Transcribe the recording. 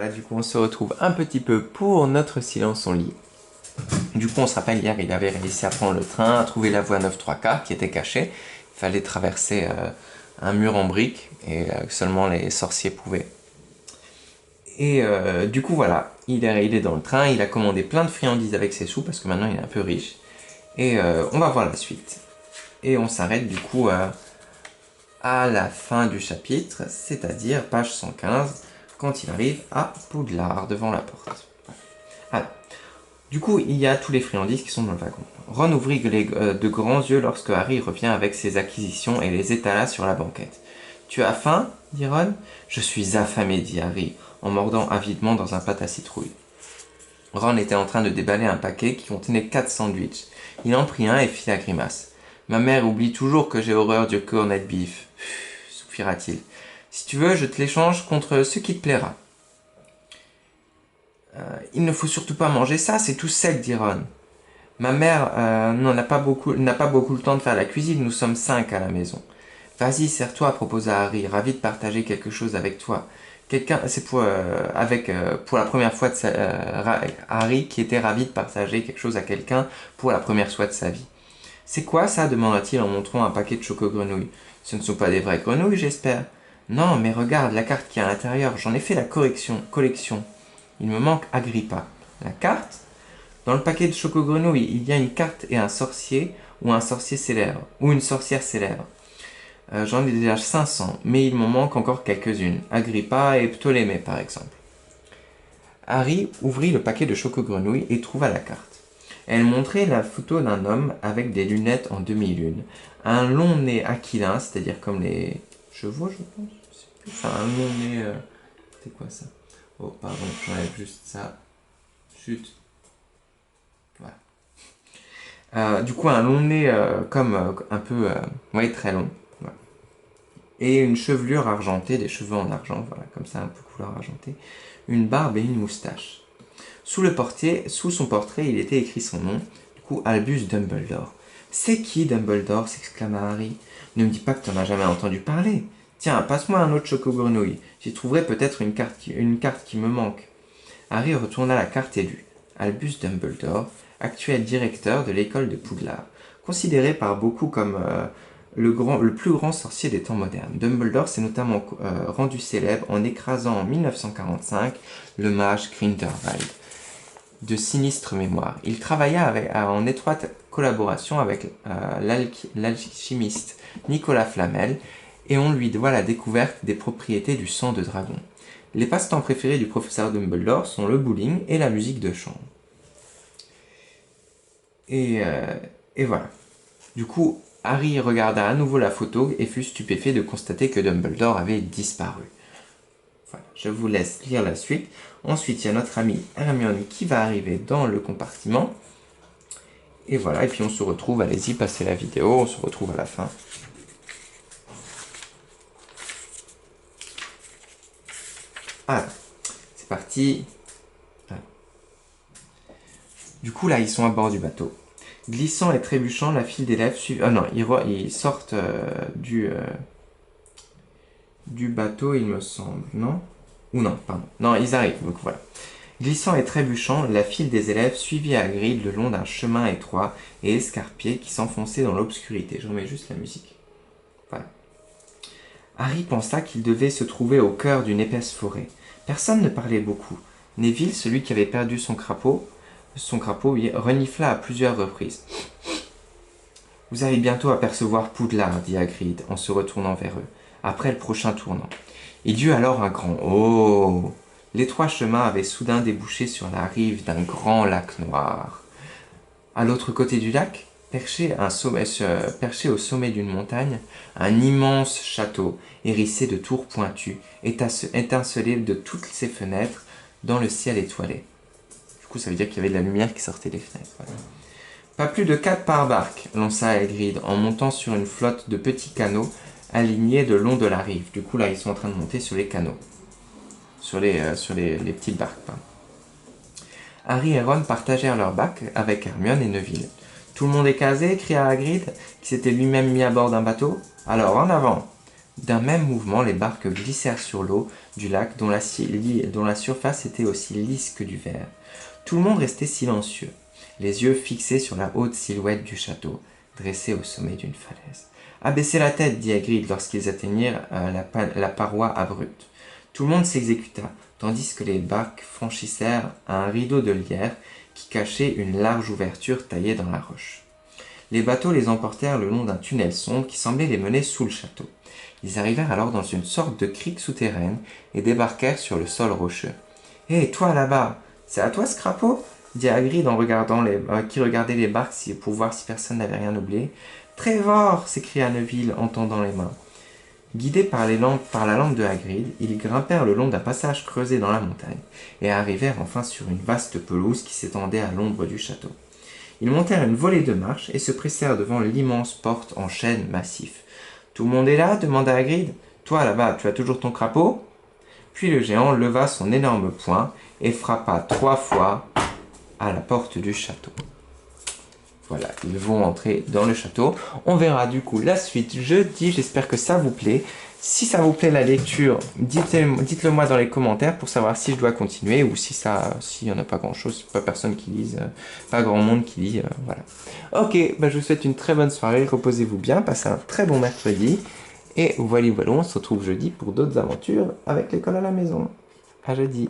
voilà, du coup, on se retrouve un petit peu pour notre silence en lit. Du coup, on se rappelle, hier, il avait réussi à prendre le train, à trouver la voie 9 3/4 qui était cachée. Il fallait traverser un mur en briques et seulement les sorciers pouvaient. Et du coup, voilà, il est dans le train, il a commandé plein de friandises avec ses sous parce que maintenant il est un peu riche. Et on va voir la suite. Et on s'arrête du coup à la fin du chapitre, c'est-à-dire page 115, quand il arrive à Poudlard, devant la porte. Alors, du coup, il y a tous les friandises qui sont dans le wagon. Ron ouvrit de grands yeux lorsque Harry revient avec ses acquisitions et les étala sur la banquette. « Tu as faim ?» dit Ron. « Je suis affamé » dit Harry, en mordant avidement dans un pâte à citrouille. Ron était en train de déballer un paquet qui contenait 4 sandwichs. Il en prit un et fit la grimace. « Ma mère oublie toujours que j'ai horreur du corned beef, soupira-t-il. Si tu veux, je te l'échange contre ce qui te plaira. Il ne faut surtout pas manger ça, c'est tout sec, dit Ron. Ma mère n'a pas beaucoup le temps de faire la cuisine, nous sommes 5 à la maison. Vas-y, sers-toi, proposa Harry, ravi de partager quelque chose avec toi. C'est pour la première fois Harry qui était ravi de partager quelque chose à quelqu'un pour la première fois de sa vie. C'est quoi ça demanda-t-il en montrant un paquet de choco-grenouilles. Ce ne sont pas des vraies grenouilles, j'espère. Non, mais regarde la carte qui est à l'intérieur, j'en ai fait la collection. Il me manque Agrippa. La carte? Dans le paquet de choco-grenouilles, il y a une carte et un sorcier ou un sorcier célèbre, ou une sorcière célèbre. J'en ai déjà 500, mais il m'en manque encore quelques-unes. Agrippa et Ptolémée, par exemple. Harry ouvrit le paquet de choco-grenouilles et trouva la carte. Elle montrait la photo d'un homme avec des lunettes en demi-lune, un long nez aquilin, c'est-à-dire comme les chevaux, je pense. Je sais plus. Enfin, un long nez. C'est quoi ça? Oh, pardon, j'enlève juste ça. Chut. Voilà. Du coup, un long nez comme un peu. Ouais, très long. Voilà. Et une chevelure argentée, des cheveux en argent, voilà, comme ça, un peu couleur argentée. Une barbe et une moustache. Sous son portrait, il était écrit son nom, du coup Albus Dumbledore. C'est qui Dumbledore s'exclama Harry. Ne me dis pas que tu n'en as jamais entendu parler. Tiens, passe-moi un autre choco-grenouille. J'y trouverai peut-être une carte qui me manque. Harry retourna la carte et lut. Albus Dumbledore, actuel directeur de l'école de Poudlard, considéré par beaucoup comme le plus grand sorcier des temps modernes. Dumbledore s'est notamment rendu célèbre en écrasant en 1945 le mage Grindelwald. De sinistre mémoire. Il travailla en étroite collaboration avec l'alchimiste Nicolas Flamel et on lui doit la découverte des propriétés du sang de dragon. Les passe-temps préférés du professeur Dumbledore sont le bowling et la musique de chambre. Et voilà. Du coup, Harry regarda à nouveau la photo et fut stupéfait de constater que Dumbledore avait disparu. Voilà, je vous laisse lire la suite. Ensuite, il y a notre amie Hermione qui va arriver dans le compartiment. Et voilà, et puis on se retrouve, allez-y, passez la vidéo, on se retrouve à la fin. Alors, c'est parti. Voilà. Du coup, là, ils sont à bord du bateau. Glissant et trébuchant, la file d'élèves suit... Ah non, ils sortent du bateau, il me semble, non? Ou non, pardon. Non, ils arrivent, donc voilà. Glissant et trébuchant, la file des élèves suivit Hagrid le long d'un chemin étroit et escarpé qui s'enfonçait dans l'obscurité. Je remets juste la musique. Voilà. Harry pensa qu'il devait se trouver au cœur d'une épaisse forêt. Personne ne parlait beaucoup. Neville, celui qui avait perdu son crapaud, renifla à plusieurs reprises. « Vous allez bientôt apercevoir Poudlard, dit Hagrid en se retournant vers eux, après le prochain tournant. Il y eut alors un grand « Oh !» L'étroit chemin avait soudain débouché sur la rive d'un grand lac noir. À l'autre côté du lac, perché au sommet d'une montagne, un immense château, hérissé de tours pointues, étincelait de toutes ses fenêtres dans le ciel étoilé. Du coup, ça veut dire qu'il y avait de la lumière qui sortait des fenêtres. Voilà. Pas plus de 4 par barque, lança Hagrid en montant sur une flotte de petits canots alignés le long de la rive. Du coup, là, ils sont en train de monter sur les canots. Sur les petites barques. Pardon. Harry et Ron partagèrent leur bac avec Hermione et Neville. « Tout le monde est casé ?» cria Hagrid, qui s'était lui-même mis à bord d'un bateau. « Alors, en avant !» D'un même mouvement, les barques glissèrent sur l'eau du lac dont la surface était aussi lisse que du verre. Tout le monde restait silencieux, les yeux fixés sur la haute silhouette du château, dressé au sommet d'une falaise. Abaissez la tête, dit Hagrid lorsqu'ils atteignirent la paroi abrupte. Tout le monde s'exécuta, tandis que les barques franchissèrent un rideau de lierre qui cachait une large ouverture taillée dans la roche. Les bateaux les emportèrent le long d'un tunnel sombre qui semblait les mener sous le château. Ils arrivèrent alors dans une sorte de crique souterraine et débarquèrent sur le sol rocheux. « Hé, toi là-bas, c'est à toi ce crapaud ?» dit Hagrid qui regardait les barques pour voir si personne n'avait rien oublié. « Trevor !» s'écria Neville en tendant les mains. Guidés par la lampe de Hagrid, ils grimpèrent le long d'un passage creusé dans la montagne et arrivèrent enfin sur une vaste pelouse qui s'étendait à l'ombre du château. Ils montèrent une volée de marches et se pressèrent devant l'immense porte en chêne massif. « Tout le monde est là ?» demanda Hagrid. « Toi, là-bas, tu as toujours ton crapaud ?» Puis le géant leva son énorme poing et frappa 3 fois à la porte du château. Voilà, ils vont entrer dans le château. On verra du coup la suite jeudi. J'espère que ça vous plaît. Si ça vous plaît la lecture, dites-le moi dans les commentaires pour savoir si je dois continuer ou s'il n'y en a pas grand-chose, pas personne qui lise, pas grand monde qui lit. Voilà. Ok, je vous souhaite une très bonne soirée. Reposez-vous bien, passez un très bon mercredi. Et voilà, on se retrouve jeudi pour d'autres aventures avec l'école à la maison. À jeudi.